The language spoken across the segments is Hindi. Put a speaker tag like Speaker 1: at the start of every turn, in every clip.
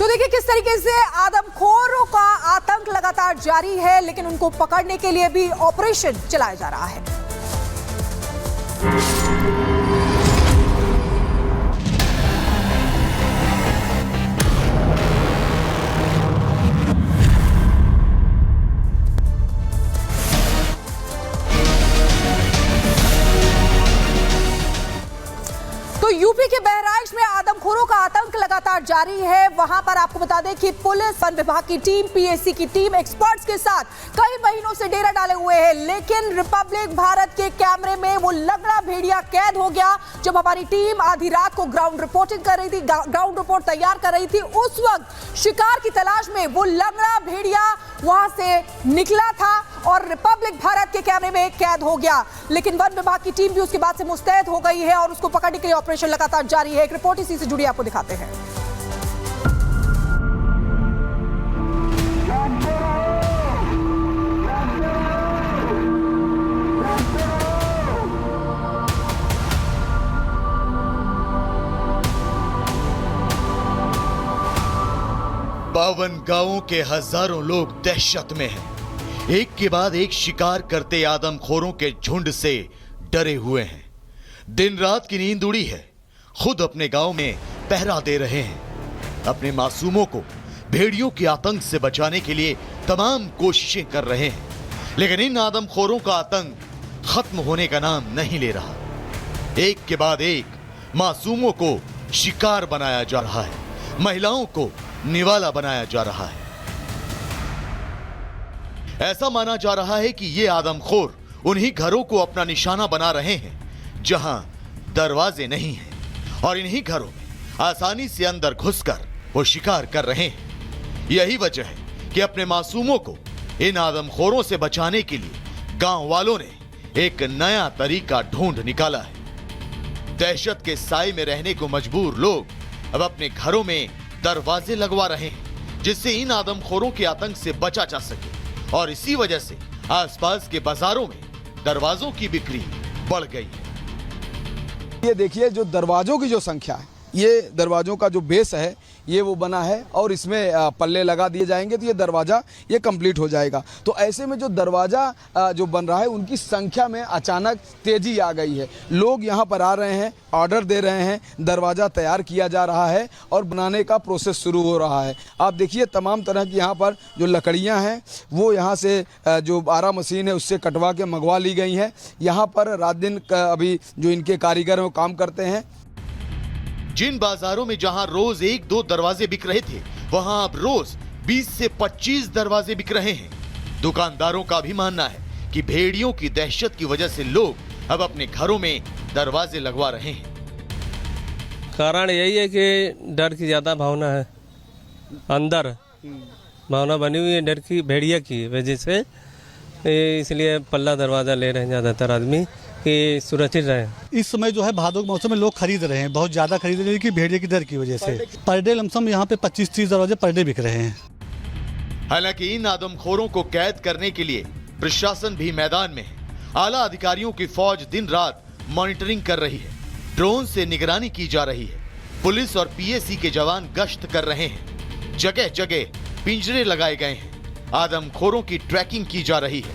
Speaker 1: तो देखिए किस तरीके से आदमखोरों का आतंक लगातार जारी है, लेकिन उनको पकड़ने के लिए भी ऑपरेशन चलाया जा रहा है। यूपी के बहराइच में आदमखोरों का आतंक लगातार जारी है। वहां पर आपको बता दें कि पुलिस, वन विभाग की टीम, पीएसी की टीम एक्सपर्ट्स के साथ कई महीनों से डेरा डाले हुए हैं, लेकिन रिपब्लिक भारत के कैमरे में वो लंगड़ा भेड़िया कैद हो गया। जब हमारी टीम आधी रात को ग्राउंड रिपोर्टिंग कर रही थी, ग्राउंड रिपोर्ट तैयार कर रही थी, उस वक्त शिकार की तलाश में वो लंगड़ा भेड़िया वहां से निकला था और रिपब्लिक भारत के कैमरे में कैद हो गया। लेकिन वन विभाग की टीम भी उसके बाद से मुस्तैद हो गई है और उसको पकड़ने के लिए ऑपरेशन लगातार जारी है। एक रिपोर्ट इसी से जुड़ी आपको दिखाते हैं।
Speaker 2: बावन गांवों के हजारों लोग दहशत में हैं। एक के बाद एक शिकार करते आदमखोरों के झुंड से डरे हुए हैं। दिन रात की नींद उड़ी है। खुद अपने गांव में पहरा दे रहे हैं। अपने मासूमों को भेड़ियों के आतंक से बचाने के लिए तमाम कोशिशें कर रहे हैं, लेकिन इन आदमखोरों का आतंक खत्म होने का नाम नहीं ले रहा। एक के बाद एक मासूमों को शिकार बनाया जा रहा है, महिलाओं को निवाला बनाया जा रहा है। ऐसा माना जा रहा है कि ये आदमखोर उन्हीं घरों को अपना निशाना बना रहे हैं जहां दरवाजे नहीं हैं, और इन्हीं घरों में आसानी से अंदर घुसकर वो शिकार कर रहे हैं। यही वजह है कि अपने मासूमों को इन आदमखोरों से बचाने के लिए गांव वालों ने एक नया तरीका ढूंढ निकाला है। दहशत के साए में रहने को मजबूर लोग अब अपने घरों में दरवाजे लगवा रहे हैं, जिससे इन आदमखोरों के आतंक से बचा जा सके। और इसी वजह से आसपास के बाजारों में दरवाजों की बिक्री बढ़ गई है।
Speaker 3: ये देखिए, जो दरवाजों की जो संख्या है, ये दरवाजों का जो बेस है ये वो बना है और इसमें पल्ले लगा दिए जाएंगे तो ये दरवाज़ा ये कंप्लीट हो जाएगा। तो ऐसे में जो दरवाज़ा जो बन रहा है उनकी संख्या में अचानक तेज़ी आ गई है। लोग यहाँ पर आ रहे हैं, ऑर्डर दे रहे हैं, दरवाज़ा तैयार किया जा रहा है और बनाने का प्रोसेस शुरू हो रहा है। आप देखिए तमाम तरह की यहाँ पर जो लकड़ियाँ हैं वो यहाँ से जो 12 मशीन है उससे कटवा के मंगवा ली गई हैं। यहाँ पर रात दिन अभी जो इनके कारीगर हैं वो काम करते हैं।
Speaker 2: जिन बाजारों में जहां रोज 1-2 दरवाजे बिक रहे थे, वहां अब रोज 20 से 25 दरवाजे बिक रहे हैं। दुकानदारों का भी मानना है कि भेड़ियों की दहशत की वजह से लोग अब अपने घरों में दरवाजे लगवा रहे हैं।
Speaker 4: कारण यही है कि डर की ज्यादा भावना है, अंदर भावना बनी हुई है डर की, भेड़िया की वजह से, इसलिए पल्ला दरवाजा ले रहे हैं ज्यादातर आदमी कि सुरक्षित रहे।
Speaker 5: इस समय जो है भादों के मौसम में लोग खरीद रहे हैं, बहुत ज्यादा खरीद रहे हैं कि भेड़िए की डर की वजह से। पर डे लमसम यहाँ पे 25-30 दरवाजे पर डे बिक रहे हैं।
Speaker 2: हालांकि इन आदमखोरों को कैद करने के लिए प्रशासन भी मैदान में है। आला अधिकारियों की फौज दिन रात मॉनिटरिंग कर रही है, ड्रोन से निगरानी की जा रही है। पुलिस और पीएसी के जवान गश्त कर रहे हैं। जगह जगह पिंजरे लगाए गए हैं। आदमखोरों की ट्रैकिंग की जा रही है,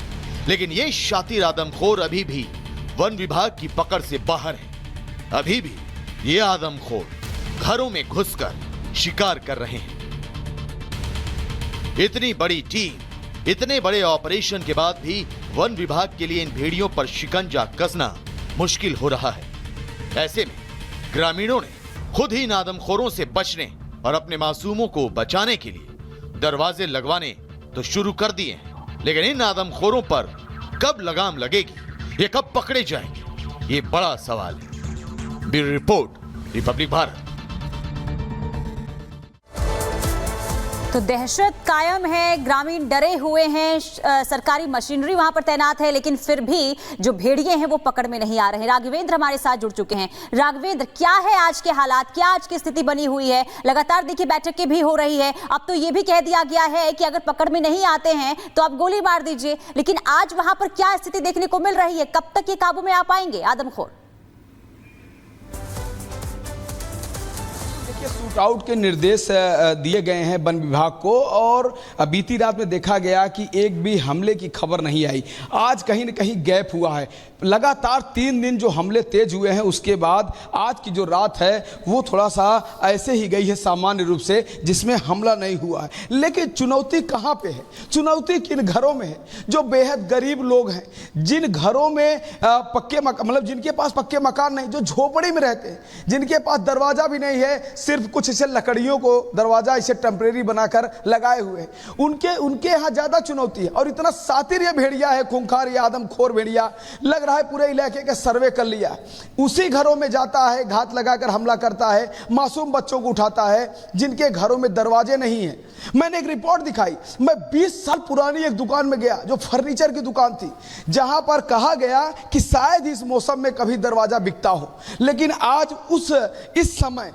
Speaker 2: लेकिन ये शातिर आदमखोर अभी भी वन विभाग की पकड़ से बाहर है। अभी भी ये आदमखोर घरों में घुसकर शिकार कर रहे हैं। इतनी बड़ी टीम, इतने बड़े ऑपरेशन के बाद भी वन विभाग के लिए इन भेड़ियों पर शिकंजा कसना मुश्किल हो रहा है। ऐसे में ग्रामीणों ने खुद ही इन आदमखोरों से बचने और अपने मासूमों को बचाने के लिए दरवाजे लगवाने तो शुरू कर दिए हैं, लेकिन इन आदमखोरों पर कब लगाम लगेगी, ये कब पकड़े जाएंगे, ये बड़ा सवाल है। Bureau report, Republic Bharat.
Speaker 6: तो दहशत कायम है, ग्रामीण डरे हुए हैं, सरकारी मशीनरी वहां पर तैनात है, लेकिन फिर भी जो भेड़िए हैं वो पकड़ में नहीं आ रहे हैं। राघवेंद्र हमारे साथ जुड़ चुके हैं। राघवेंद्र, क्या है आज के हालात, क्या आज की स्थिति बनी हुई है? लगातार देखिए बैठकें भी हो रही है, अब तो ये भी कह दिया गया है कि अगर पकड़ में नहीं आते हैं तो आप गोली मार दीजिए, लेकिन आज वहां पर क्या स्थिति देखने को मिल रही है? कब तक ये काबू में आ पाएंगे आदमखोर?
Speaker 3: स्काउट के निर्देश दिए गए हैं वन विभाग को, और बीती रात में देखा गया कि एक भी हमले की खबर नहीं आई। आज कहीं न कहीं गैप हुआ है। लगातार 3 दिन जो हमले तेज हुए हैं, उसके बाद आज की जो रात है वो थोड़ा सा ऐसे ही गई है सामान्य रूप से, जिसमें हमला नहीं हुआ है। लेकिन चुनौती कहाँ पे है? चुनौती किन घरों में है? जो बेहद गरीब लोग हैं, जिन घरों में पक्के मतलब जिनके पास पक्के मकान नहीं, जो झोपड़ी में रहते हैं, जिनके पास दरवाजा भी नहीं है, सिर्फ कुछ ऐसे लकड़ियों को दरवाजा इसे टेम्परेरी बनाकर लगाए हुए हैं, उनके यहाँ ज्यादा चुनौती है। और इतना सातिर ये भेड़िया है, खूंखार ये आदमखोर भेड़िया, लग रहा है पूरे इलाके का सर्वे कर लिया। उसी घरों में जाता है, घात लगाकर हमला करता है, मासूम बच्चों को उठाता है जिनके घरों में दरवाजे नहीं है। मैंने एक रिपोर्ट दिखाई, मैं 20 साल पुरानी एक दुकान में गया जो फर्नीचर की दुकान थी, जहां पर कहा गया कि शायद इस मौसम में कभी दरवाजा बिकता हो, लेकिन आज इस समय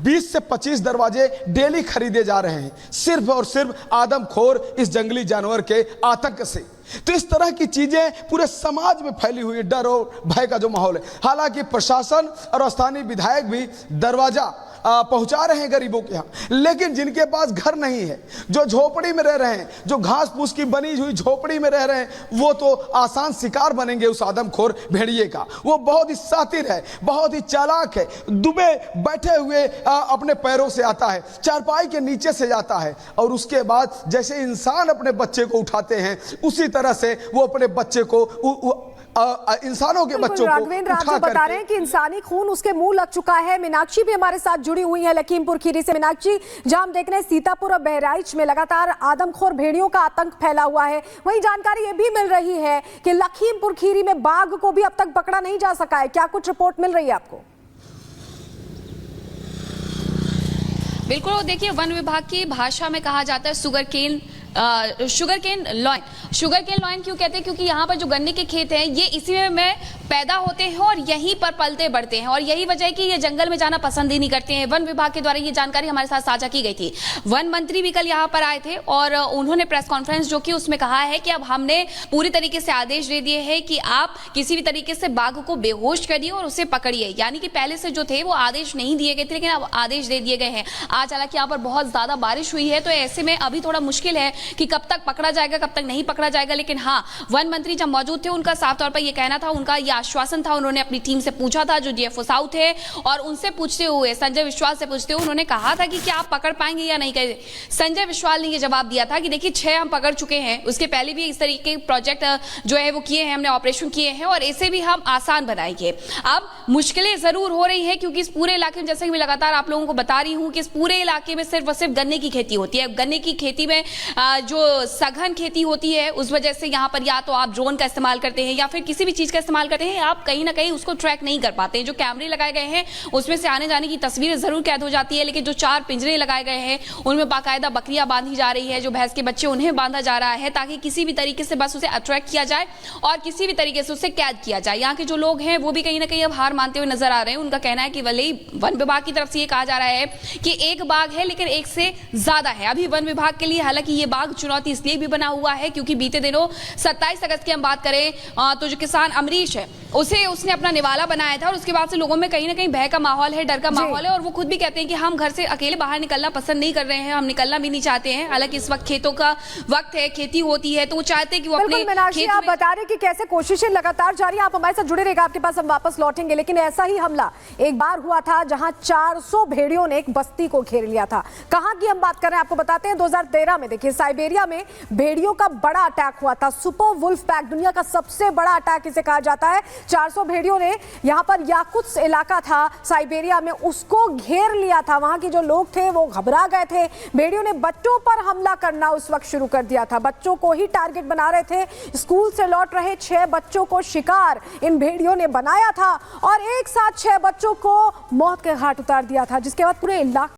Speaker 3: 20 से 25 दरवाजे डेली खरीदे जा रहे हैं, सिर्फ और सिर्फ आदमखोर इस जंगली जानवर के आतंक से। तो इस तरह की चीजें पूरे समाज में फैली हुई, डर और भय का जो माहौल है। हालांकि प्रशासन और स्थानीय विधायक भी दरवाजा पहुंचा रहे हैं गरीबों के यहाँ, लेकिन जिनके पास घर नहीं है, जो झोपड़ी में रह रहे हैं, जो घास फूस की बनी हुई झोपड़ी में रह रहे हैं, वो तो आसान शिकार बनेंगे उस आदमखोर भेड़िए का। वो बहुत ही शातिर है, बहुत ही चालाक है, दुबे बैठे हुए अपने पैरों से आता है, चारपाई के नीचे से जाता है, और उसके बाद जैसे इंसान अपने बच्चे को उठाते हैं, उसी तरह से वो अपने बच्चे को इंसानों के बच्चों को
Speaker 7: राघवेंद्र, आप जो बता रहे हैं कि इंसानी खून उसके मुंह लग चुका है। मीनाक्षी भी हमारे साथ जुड़ी हुई है लखीमपुर खीरी से। मीनाक्षी, जहां हम देख रहे हैं सीतापुर और बहराइच में लगातार आदमखोर भेड़ियों का आतंक फैला हुआ है, वहीं जानकारी ये भी मिल रही है कि लखीमपुर खीरी में बाघ को भी अब तक पकड़ा नहीं जा सका है। क्या कुछ रिपोर्ट मिल रही है आपको?
Speaker 8: बिल्कुल, देखिए वन विभाग की भाषा में कहा जाता है शुगर केन लॉइन क्यों कहते हैं? क्योंकि यहाँ पर जो गन्ने के खेत हैं ये इसी में पैदा होते हैं और यहीं पर पलते बढ़ते हैं, और यही वजह है कि ये जंगल में जाना पसंद ही नहीं करते हैं। वन विभाग के द्वारा ये जानकारी हमारे साथ साझा की गई थी। वन मंत्री भी कल यहाँ पर आए थे और उन्होंने प्रेस कॉन्फ्रेंस जो की उसमें कहा है कि अब हमने पूरी तरीके से आदेश दे दिए हैं कि आप किसी भी तरीके से बाघ को बेहोश करिए और उसे पकड़िए। यानी कि पहले से जो थे वो आदेश नहीं दिए गए थे, लेकिन अब आदेश दे दिए गए हैं। आज हालांकि यहाँ पर बहुत ज्यादा बारिश हुई है, तो ऐसे में अभी थोड़ा मुश्किल है कि कब तक पकड़ा जाएगा, कब तक नहीं पकड़ा जाएगा। लेकिन हाँ, वन मंत्री जब मौजूद थे उनका साफ तौर पर यह कहना था, उनका यह आश्वासन था, उन्होंने अपनी टीम से पूछा था जो डीएफओ साउथ है, और उनसे पूछते हुए, संजय विश्वास से पूछते हुए उन्होंने कहा था कि क्या आप पकड़ पाएंगे या नहीं। संजय विश्वास ने यह जवाब दिया था कि देखिए 6 हम पकड़ चुके हैं, उसके पहले भी इस तरीके के प्रोजेक्ट जो है वो किए हैं, हमने ऑपरेशन किए हैं, और इसे भी हम आसान बनाएंगे। अब मुश्किलें जरूर हो रही है क्योंकि इस पूरे इलाके में, जैसे कि मैं लगातार आप लोगों को बता रही हूं कि इस पूरे इलाके में सिर्फ और सिर्फ गन्ने की खेती होती है। गन्ने की खेती में जो सघन खेती होती है, उस वजह से यहाँ पर या तो आप ड्रोन का इस्तेमाल करते हैं या फिर किसी भी चीज का इस्तेमाल करते हैं, आप कहीं ना कहीं उसको ट्रैक नहीं कर पाते हैं। जो कैमरे लगाए गए हैं उसमें से आने जाने की तस्वीरें जरूर कैद हो जाती है, लेकिन जो 4 पिंजरे लगाए गए हैं उनमें बाकायदा बकरियां बांधी जा रही है, जो भैंस के बच्चे उन्हें बांधा जा रहा है, ताकि किसी भी तरीके से बस उसे अट्रैक्ट किया जाए और किसी भी तरीके से उसे कैद किया जाए। यहाँ के जो लोग हैं वो भी कहीं ना कहीं अब हार मानते हुए नजर आ रहे हैं। उनका कहना है कि भले ही वन विभाग की तरफ से ये कहा जा रहा है कि एक बाघ है, लेकिन एक से ज्यादा है अभी वन विभाग के लिए। हालांकि ये बाघ चुनौती इसलिए भी बना हुआ है क्योंकि बीते दिनों 27 अगस्त की हम बात करें तो जो किसान अमरीश है उसने अपना निवाला बनाया था, और उसके बाद से लोगों में कहीं ना कहीं भय का माहौल है, डर का माहौल है, और वो खुद भी कहते हैं कि हम घर से अकेले बाहर निकलना पसंद नहीं कर रहे हैं, हम निकलना भी नहीं चाहते हैं। हालांकि इस वक्त खेतों का वक्त है, खेती होती है, तो वो चाहते हैं कि वो अपने
Speaker 7: मीनाक्षी, आप बता रहे कि कैसे कोशिशें लगातार जारी हैं। आप हमारे साथ जुड़े रहेगा, आपके पास हम वापस लौटेंगे। लेकिन ऐसा ही हमला एक बार हुआ था जहां 400 भेड़ियों ने एक बस्ती को घेर लिया था। कहां की हम बात कर रहे हैं आपको बताते हैं। 2013 में देखिए साइबेरिया में भेड़ियों का बड़ा अटैक हुआ था। सुपर वुल्फ पैक, दुनिया का सबसे बड़ा अटैक इसे कहा जाता है। 400 भेड़ियों ने यहां पर याकुत्स इलाका था साइबेरिया में, उसको घेर लिया था। वहां के जो लोग थे वो घबरा गए थे। भेड़ियों ने बच्चों पर हमला करना उस वक्त शुरू कर दिया था, बच्चों को ही टारगेट बना रहे थे। स्कूल से लौट रहे 6 बच्चों को शिकार इन भेड़ियों ने बनाया था और एक साथ 6 बच्चों को मौत के घाट उतार दिया था, जिसके बाद पूरे इलाके